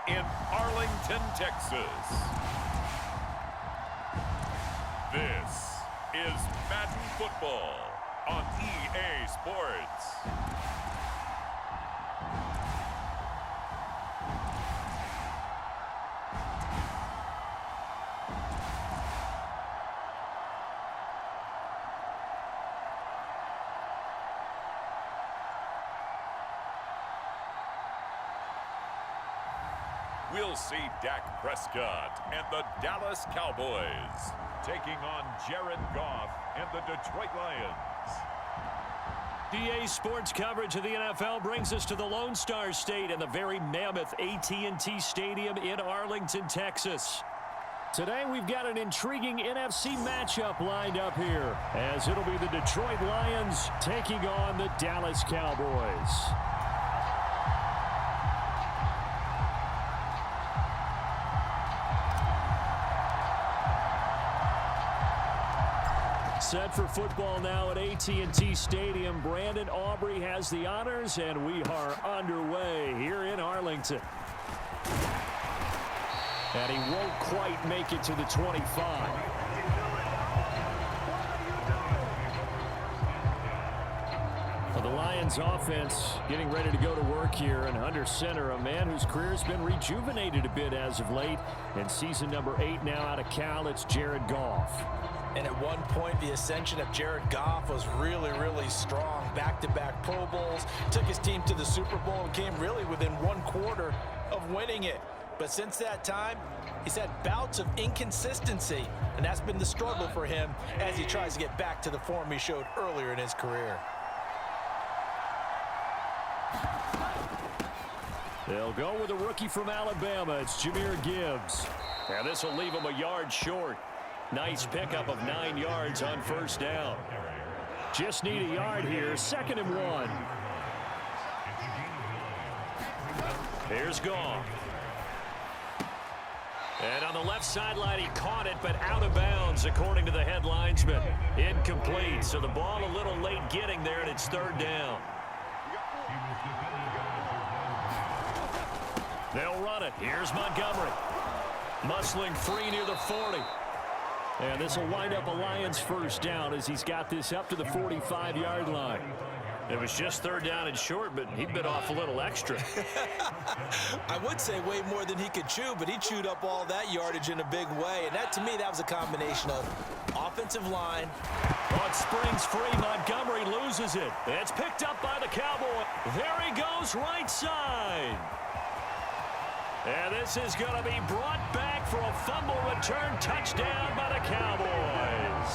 in Arlington, Texas. This is Madden Football on EA Sports. We'll see Dak Prescott and the Dallas Cowboys taking on Jared Goff and the Detroit Lions. EA Sports coverage of the NFL brings us to the Lone Star State and the very mammoth AT&T Stadium in Arlington, Texas. Today we've got an intriguing NFC matchup lined up here, as it'll be the Detroit Lions taking on the Dallas Cowboys. Set for football now at AT&T Stadium. Brandon Aubrey has the honors, and we are underway here in Arlington. And he won't quite make it to the 25. For the Lions offense getting ready to go to work here, and under center, a man whose career has been rejuvenated a bit as of late. In season number 8 now out of Cal, it's Jared Goff. And at one point, the ascension of Jared Goff was really, really strong. Back-to-back Pro Bowls, took his team to the Super Bowl and came really within one quarter of winning it. But since that time, he's had bouts of inconsistency, and that's been the struggle for him as he tries to get back to the form he showed earlier in his career. They'll go with a rookie from Alabama. It's Jahmyr Gibbs. And this will leave him a yard short. Nice pickup of 9 yards on first down. Just need a yard here. 2nd and 1. Here's Goff. And on the left sideline, he caught it, but out of bounds, according to the head linesman. Incomplete, so the ball a little late getting there, and it's 3rd down. They'll run it. Here's Montgomery. Muscling free near the 40. And this will wind up a Lions first down as he's got this up to the 45-yard line. It was just 3rd down and short, but he bit off a little extra. I would say way more than he could chew, but he chewed up all that yardage in a big way. And that, to me, that was a combination of offensive line. Oh, it springs free. Montgomery loses it. It's picked up by the Cowboy. There he goes, right side. And this is going to be brought back for a fumble return touchdown by the Cowboys.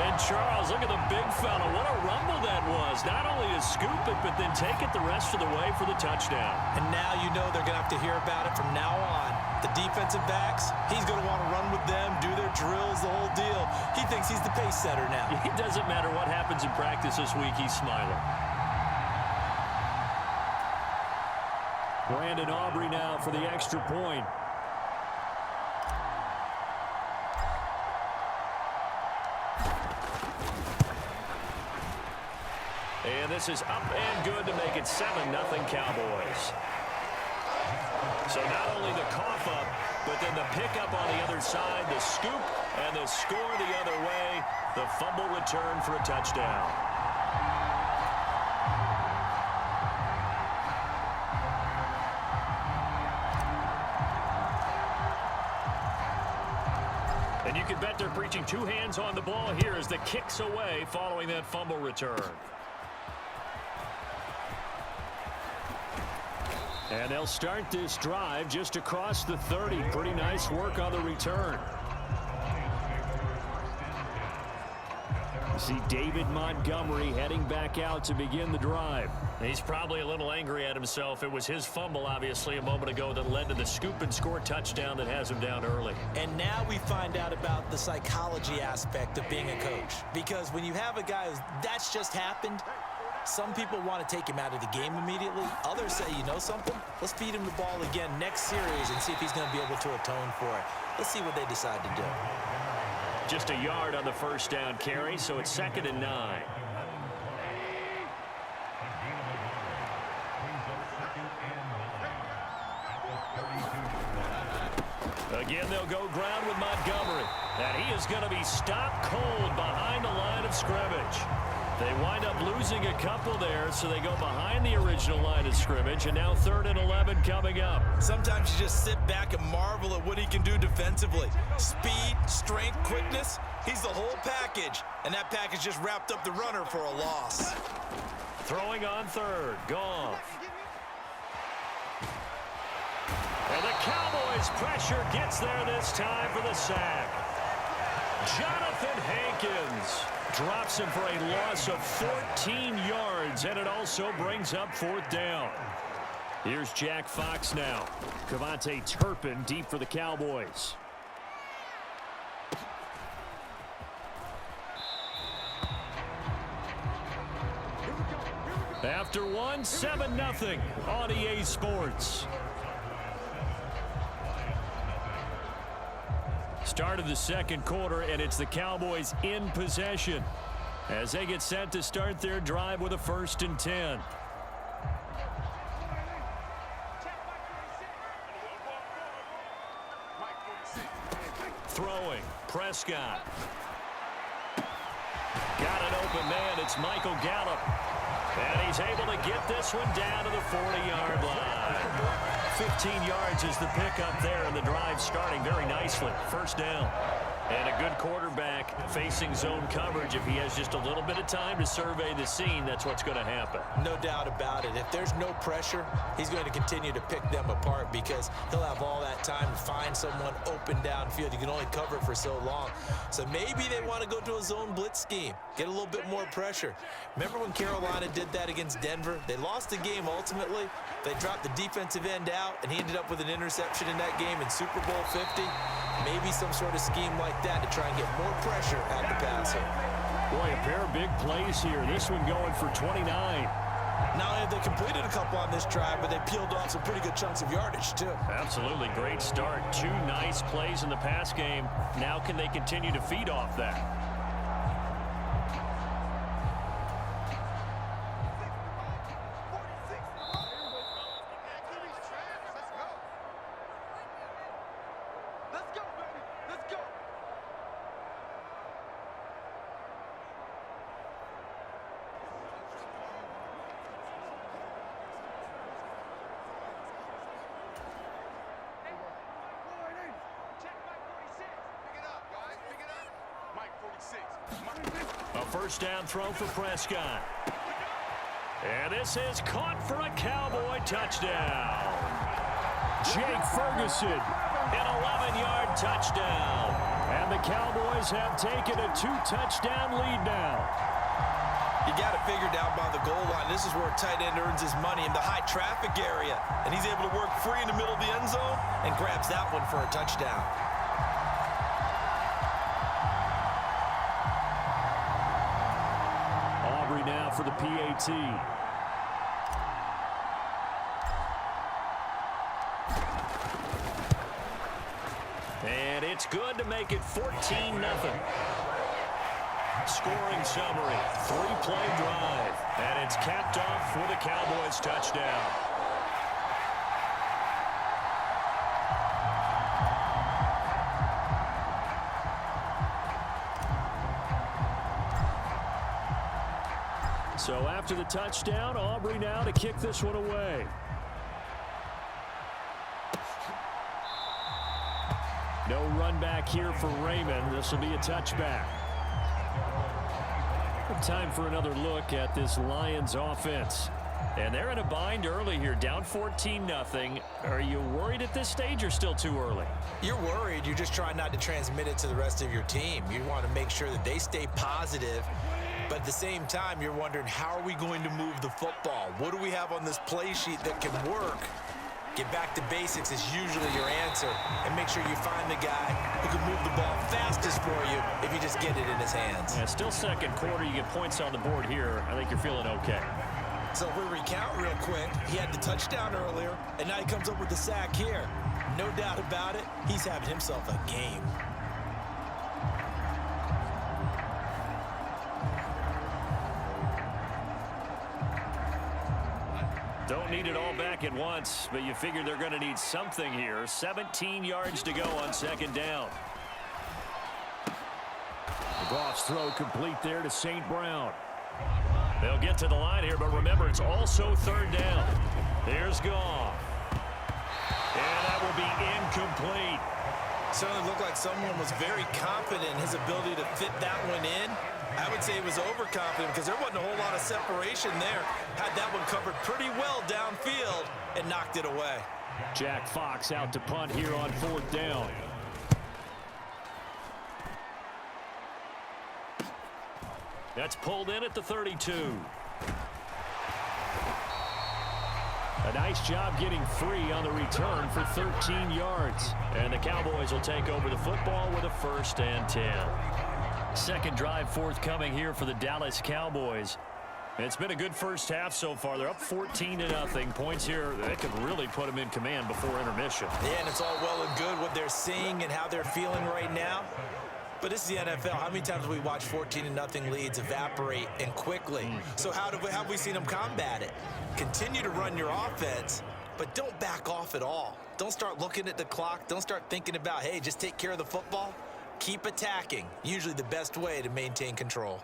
And Charles, look at the big fella. What a rumble that was. Not only to scoop it, but then take it the rest of the way for the touchdown. And now you know they're going to have to hear about it from now on. The defensive backs, he's going to want to run with them, do their drills, the whole deal. He thinks he's the pace setter now. It doesn't matter what happens in practice this week, he's smiling. Brandon Aubrey now for the extra point. And this is up and good to make it 7-0 Cowboys. So not only the cough up, but then the pickup on the other side, the scoop, and the score the other way, the fumble return for a touchdown. And you can bet they're preaching 2 hands on the ball here as the kick's away following that fumble return. And they'll start this drive just across the 30. Pretty nice work on the return. You see David Montgomery heading back out to begin the drive. He's probably a little angry at himself. It was his fumble, obviously, a moment ago that led to the scoop and score touchdown that has him down early. And now we find out about the psychology aspect of being a coach. Because when you have a guy who's, that's just happened, some people want to take him out of the game immediately. Others say, you know something? Let's feed him the ball again next series and see if he's going to be able to atone for it. Let's see what they decide to do. Just a yard on the first down carry, so it's 2nd and 9. Again, they'll go ground with Montgomery. And he is going to be stopped cold behind the line of scrimmage. They wind up losing a couple there, so they go behind the original line of scrimmage, and now 3rd and 11 coming up. Sometimes you just sit back and marvel at what he can do defensively. Speed, strength, quickness, he's the whole package. And that package just wrapped up the runner for a loss. Throwing on 3rd, Goff. And the Cowboys' pressure gets there this time for the sack. Jonathan Hankins drops him for a loss of 14 yards, and it also brings up 4th down. Here's Jack Fox now. Kevontae Turpin deep for the Cowboys. After one, 7-0 on EA Sports. Start of the 2nd quarter, and it's the Cowboys in possession as they get set to start their drive with a 1st and 10. Throwing, Prescott. Got an open man, it's Michael Gallup. And he's able to get this one down to the 40-yard line. 15 yards is the pickup there, and the drive starting very nicely. 1st down. And a good quarterback facing zone coverage. If he has just a little bit of time to survey the scene, that's what's going to happen. No doubt about it. If there's no pressure, he's going to continue to pick them apart because he'll have all that time to find someone open downfield. You can only cover it for so long. So maybe they want to go to a zone blitz scheme, get a little bit more pressure. Remember when Carolina did that against Denver? They lost the game ultimately. They dropped the defensive end out, and he ended up with an interception in that game in Super Bowl 50. Maybe some sort of scheme like that to try and get more pressure at the passer. Boy, a pair of big plays here. This one going for 29. Not only have they completed a couple on this drive, but they peeled off some pretty good chunks of yardage, too. Absolutely. Great start. 2 nice plays in the pass game. Now can they continue to feed off that? A 1st down throw for Prescott. And this is caught for a Cowboy touchdown. Jake Ferguson, an 11-yard touchdown. And the Cowboys have taken a 2-touchdown lead now. You got it figured out by the goal line. This is where a tight end earns his money, in the high traffic area. And he's able to work free in the middle of the end zone and grabs that one for a touchdown. Now for the PAT. And it's good to make it 14-0. Scoring summary, 3-play drive, and it's capped off with a Cowboys touchdown. So after the touchdown, Aubrey now to kick this one away. No run back here for Raymond. This will be a touchback. Time for another look at this Lions offense. And they're in a bind early here, down 14-0. Are you worried at this stage or still too early? You're worried. You're just trying not to transmit it to the rest of your team. You want to make sure that they stay positive. But at the same time, you're wondering, how are we going to move the football? What do we have on this play sheet that can work? Get back to basics is usually your answer. And make sure you find the guy who can move the ball fastest for you if you just get it in his hands. Yeah, still 2nd quarter. You get points on the board here. I think you're feeling okay. So if we recount real quick, he had the touchdown earlier, and now he comes up with the sack here. No doubt about it, he's having himself a game. Don't need it all back at once, but you figure they're going to need something here. 17 yards to go on second down. Goff's throw complete there to St. Brown. They'll get to the line here, but remember, it's also third down. Here's Goff. And that will be incomplete. Certainly looked like someone was very confident in his ability to fit that one in. I would say he was overconfident because there wasn't a whole lot of separation there. Had that one covered pretty well downfield and knocked it away. Jack Fox out to punt here on fourth down. That's pulled in at the 32. A nice job getting free on the return for 13 yards. And the Cowboys will take over the football with a 1st and 10. Second drive forthcoming here for the Dallas Cowboys. It's been a good first half so far. They're up 14-0. Points here, they could really put them in command before intermission. Yeah, and it's all well and good what they're seeing and how they're feeling right now. But this is the NFL. How many times have we watched 14-0 leads evaporate and quickly? So how have we seen them combat it? Continue to run your offense, but don't back off at all. Don't start looking at the clock. Don't start thinking about, hey, just take care of the football. Keep attacking. Usually the best way to maintain control.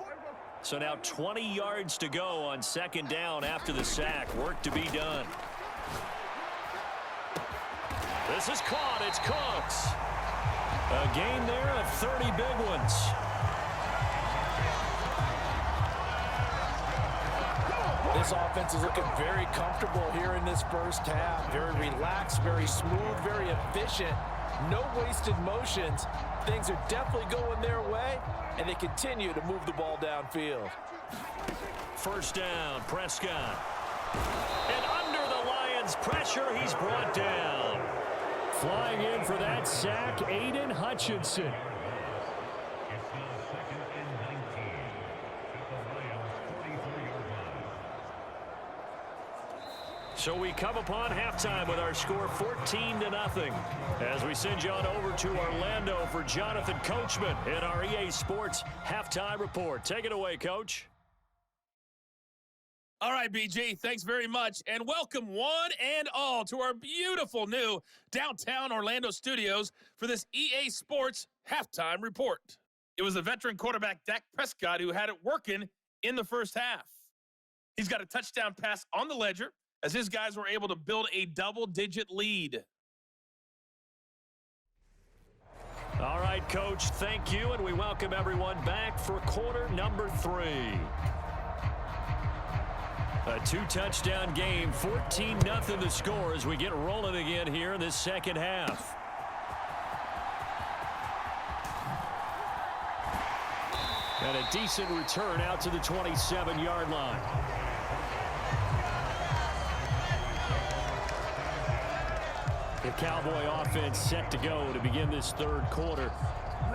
So now 20 yards to go on second down after the sack. Work to be done. This is caught. It's Cooks. A gain there of 30 big ones. This offense is looking very comfortable here in this first half. Very relaxed, very smooth, very efficient. No wasted motions. Things are definitely going their way, and they continue to move the ball downfield. First down, Prescott. And under the Lions' pressure, he's brought down. Flying in for that sack, Aiden Hutchinson. So we come upon halftime with our score 14-0. As we send you on over to Orlando for Jonathan Coachman in our EA Sports Halftime Report. Take it away, Coach. All right, BG, thanks very much. And welcome one and all to our beautiful new downtown Orlando studios for this EA Sports Halftime Report. It was the veteran quarterback Dak Prescott who had it working in the first half. He's got a touchdown pass on the ledger as his guys were able to build a double-digit lead. All right, Coach, thank you, and we welcome everyone back for quarter number 3. A 2-touchdown game, 14-0 the score as we get rolling again here in this second half. And a decent return out to the 27-yard line. The Cowboy offense set to go to begin this third quarter.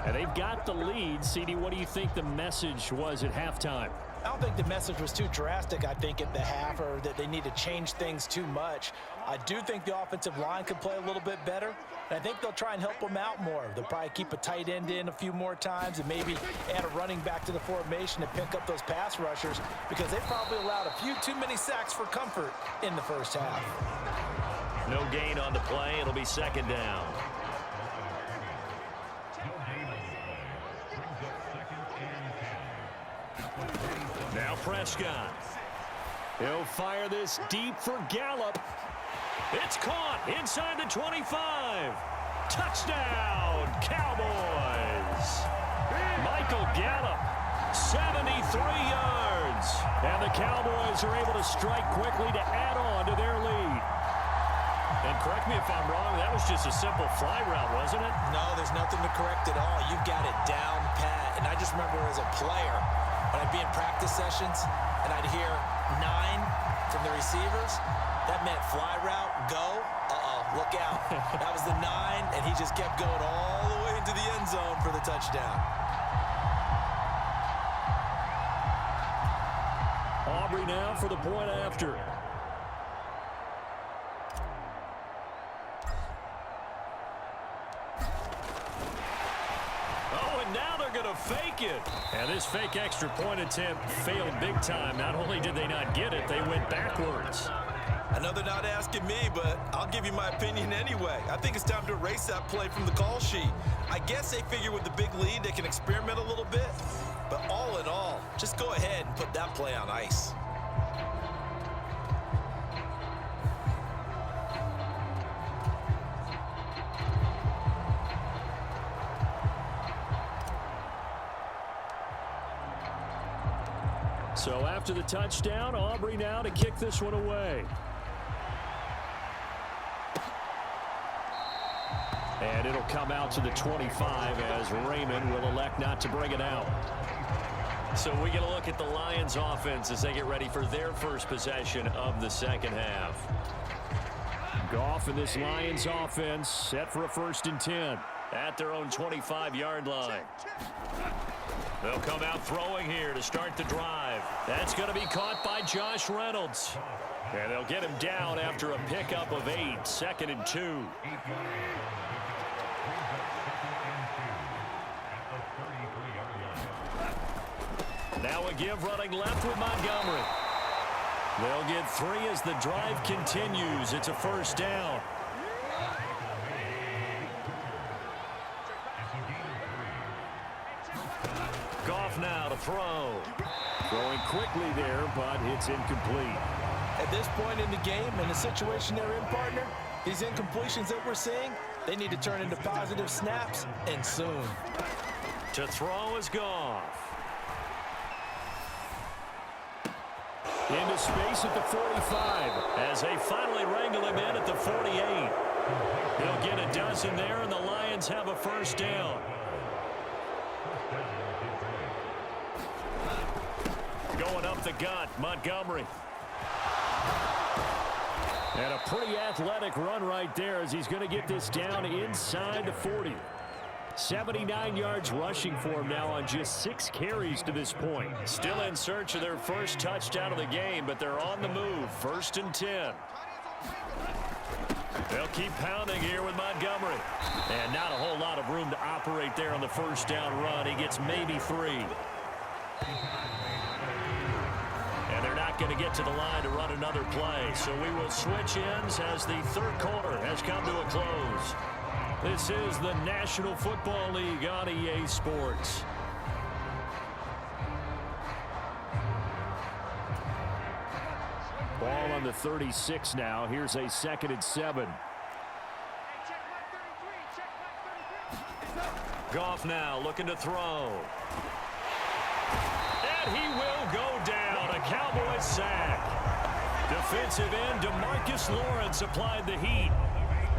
And they've got the lead. CD, what do you think the message was at halftime? I don't think the message was too drastic, I think, at the half, or that they need to change things too much. I do think the offensive line could play a little bit better, and I think they'll try and help them out more. They'll probably keep a tight end in a few more times and maybe add a running back to the formation to pick up those pass rushers, because they probably allowed a few too many sacks for comfort in the first half. No gain on the play. It'll be second down. Now Prescott. He'll fire this deep for Gallup. It's caught inside the 25. Touchdown, Cowboys. Michael Gallup, 73 yards. And the Cowboys are able to strike quickly to add on to their lead. And correct me if I'm wrong, that was just a simple fly route, wasn't it? No, there's nothing to correct at all. You've got it down pat. And I just remember as a player, when I'd be in practice sessions and I'd hear 9 from the receivers, that meant fly route, go, look out. That was the 9, and he just kept going all the way into the end zone for the touchdown. Aubrey now for the point after. Fake it. And this fake extra point attempt failed big time. Not only did they not get it, they went backwards. I know they're not asking me, but I'll give you my opinion anyway. I think it's time to erase that play from the call sheet. I guess they figure with the big lead they can experiment a little bit. But all in all, just go ahead and put that play on ice. So after the touchdown, Aubrey now to kick this one away. And it'll come out to the 25 as Raymond will elect not to bring it out. So we get a look at the Lions offense as they get ready for their first possession of the second half. Goff and this Lions offense set for a 1st and 10 at their own 25-yard line. They'll come out throwing here to start the drive. That's going to be caught by Josh Reynolds. And they'll get him down after a pickup of 8, 2nd and 2. Now a give running left with Montgomery. They'll get 3 as the drive continues. It's a 1st down. Goff now to throw. Throwing quickly there, but it's incomplete. At this point in the game, in the situation they're in, partner, these incompletions that we're seeing, they need to turn into positive snaps, and soon. To throw is Goff. Into space at the 45 as they finally wrangle him in at the 48. He'll get a dozen there, and the Lions have a 1st down. Going up the gut, Montgomery. And a pretty athletic run right there as he's going to get this down inside the 40. 79 yards rushing for him now on just 6 carries to this point. Still in search of their first touchdown of the game, but they're on the move. 1st and 10. They'll keep pounding here with Montgomery. And not a whole lot of room to operate there on the 1st down run. He gets maybe 3. And they're not going to get to the line to run another play. So we will switch ends as the 3rd quarter has come to a close. This is the National Football League on EA Sports. Ball on the 36 now. Here's a 2nd and 7. Goff now looking to throw. And he will go down. A Cowboys sack. Defensive end DeMarcus Lawrence applied the heat.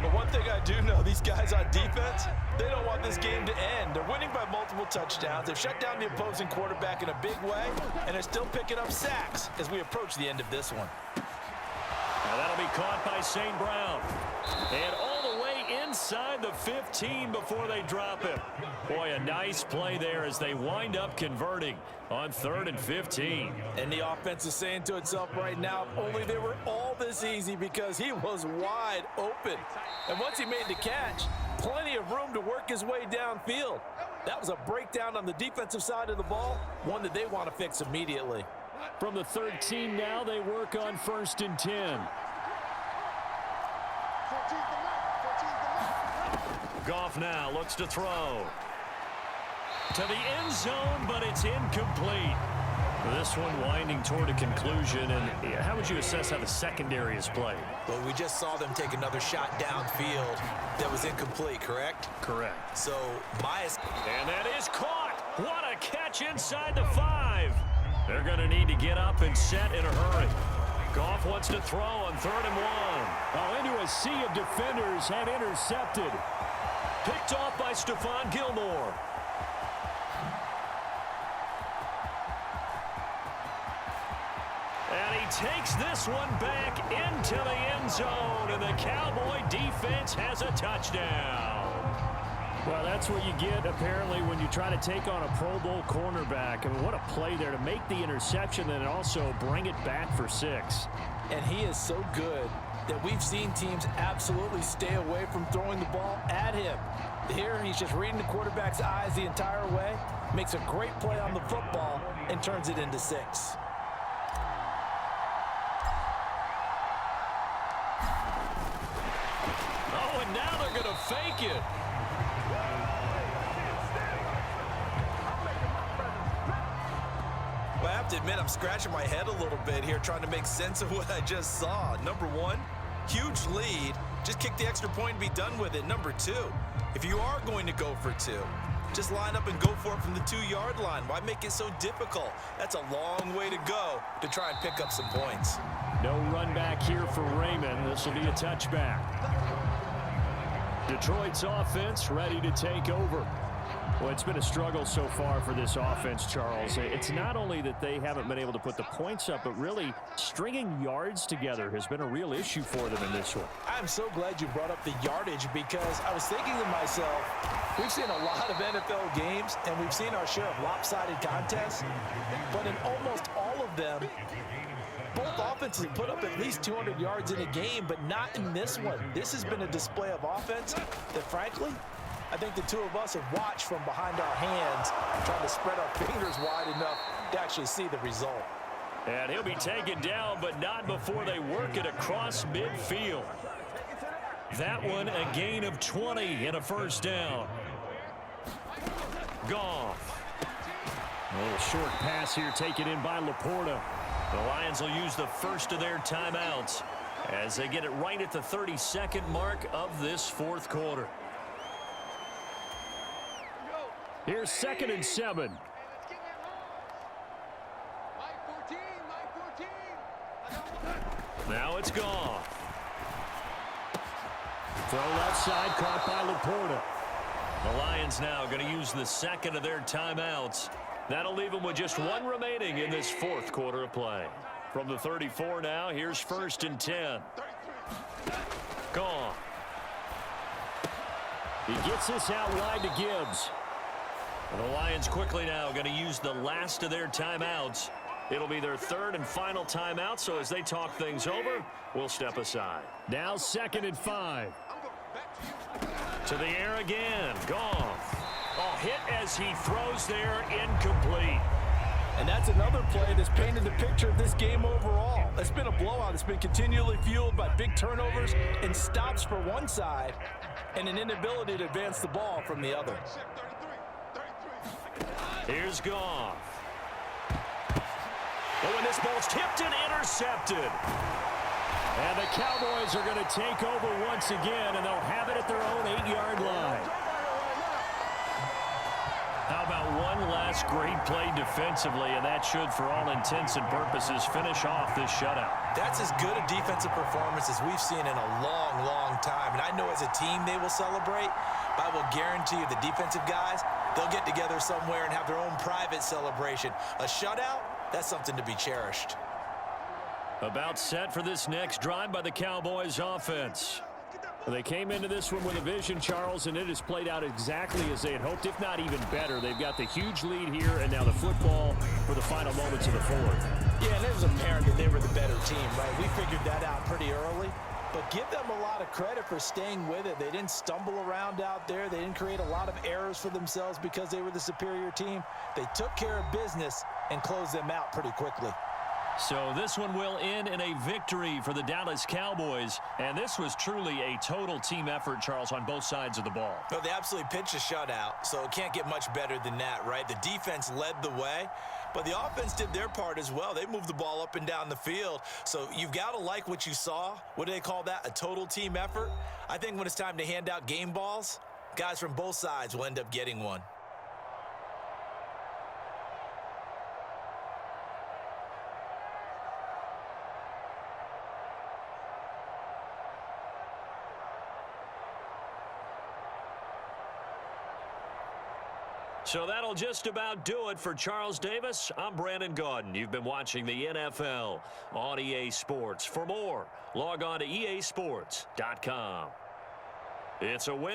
But one thing I do know, these guys on defense, they don't want this game to end. They're winning by multiple touchdowns. They've shut down the opposing quarterback in a big way, and they're still picking up sacks as we approach the end of this one. Now that'll be caught by St. Brown. And all the way inside the 15 before they drop him. Boy, a nice play there as they wind up converting on 3rd and 15. And the offense is saying to itself right now, if only they were all this easy, because he was wide open. And once he made the catch, plenty of room to work his way downfield. That was a breakdown on the defensive side of the ball, one that they want to fix immediately. From the 13 now, they work on 1st and 10. Goff now looks to throw. To the end zone, but it's incomplete. This one winding toward a conclusion. And how would you assess how the secondary is played? Well, we just saw them take another shot downfield that was incomplete, correct? Correct. So, and that is caught. What a catch inside the 5. They're going to need to get up and set in a hurry. Goff wants to throw on 3rd and 1. Oh, into a sea of defenders and intercepted. Picked off by Stephon Gilmore. And he takes this one back into the end zone, and the Cowboy defense has a touchdown. Well, that's what you get, apparently, when you try to take on a Pro Bowl cornerback. I mean, what a play there to make the interception and also bring it back for 6. And he is so good that we've seen teams absolutely stay away from throwing the ball at him. Here, he's just reading the quarterback's eyes the entire way, makes a great play on the football, and turns it into 6. And now they're going to fake it. Well, I have to admit, I'm scratching my head a little bit here trying to make sense of what I just saw. Number one, huge lead. Just kick the extra point and be done with it. Number two, if you are going to go for two, just line up and go for it from the 2-yard line. Why make it so difficult? That's a long way to go to try and pick up some points. No run back here for Raymond. This will be a touchback. Detroit's offense ready to take over. Well, it's been a struggle so far for this offense, Charles. It's not only that they haven't been able to put the points up, but really stringing yards together has been a real issue for them in this one. I'm so glad you brought up the yardage because I was thinking to myself, we've seen a lot of NFL games and we've seen our share of lopsided contests, but in almost all of them, both offenses put up at least 200 yards in a game, but not in this one. This has been a display of offense that, frankly, I think the two of us have watched from behind our hands, trying to spread our fingers wide enough to actually see the result. And he'll be taken down, but not before they work it across midfield. That one, a gain of 20 and a first down. Goff. A little short pass here taken in by Laporta. The Lions will use the first of their timeouts as they get it right at the 32nd mark of this fourth quarter. Here's 2nd and 7. Now it's Goff. Throw left side, caught by Laporta. The Lions now going to use the second of their timeouts. That'll leave them with just one remaining in this fourth quarter of play. From the 34 now, here's 1st and 10. Goff. He gets this out wide to Gibbs. And the Lions quickly now going to use the last of their timeouts. It'll be their third and final timeout, so as they talk things over, we'll step aside. Now 2nd and 5. To the air again. Goff. Oh, hit as he throws there, incomplete. And that's another play that's painted the picture of this game overall. It's been a blowout. It's been continually fueled by big turnovers and stops for one side and an inability to advance the ball from the other. Here's Goff. Oh, and this ball's tipped and intercepted. And the Cowboys are going to take over once again, and they'll have it at their own 8-yard line. How about one last great play defensively, and that should, for all intents and purposes, finish off this shutout. That's as good a defensive performance as we've seen in a long, long time. And I know as a team they will celebrate, but I will guarantee you the defensive guys, they'll get together somewhere and have their own private celebration. A shutout, that's something to be cherished. About set for this next drive by the Cowboys offense. They came into this one with a vision, Charles, and it has played out exactly as they had hoped, if not even better. They've got the huge lead here, and now the football for the final moments of the fourth. Yeah, and it was apparent that they were the better team, right? We figured that out pretty early. But give them a lot of credit for staying with it. They didn't stumble around out there. They didn't create a lot of errors for themselves because they were the superior team. They took care of business and closed them out pretty quickly. So this one will end in a victory for the Dallas Cowboys. And this was truly a total team effort, Charles, on both sides of the ball. Well, they absolutely pitched a shutout, so it can't get much better than that, right? The defense led the way, but the offense did their part as well. They moved the ball up and down the field. So you've got to like what you saw. What do they call that? A total team effort? I think when it's time to hand out game balls, guys from both sides will end up getting one. So that'll just about do it for Charles Davis. I'm Brandon Gaudin. You've been watching the NFL on EA Sports. For more, log on to easports.com. It's a win.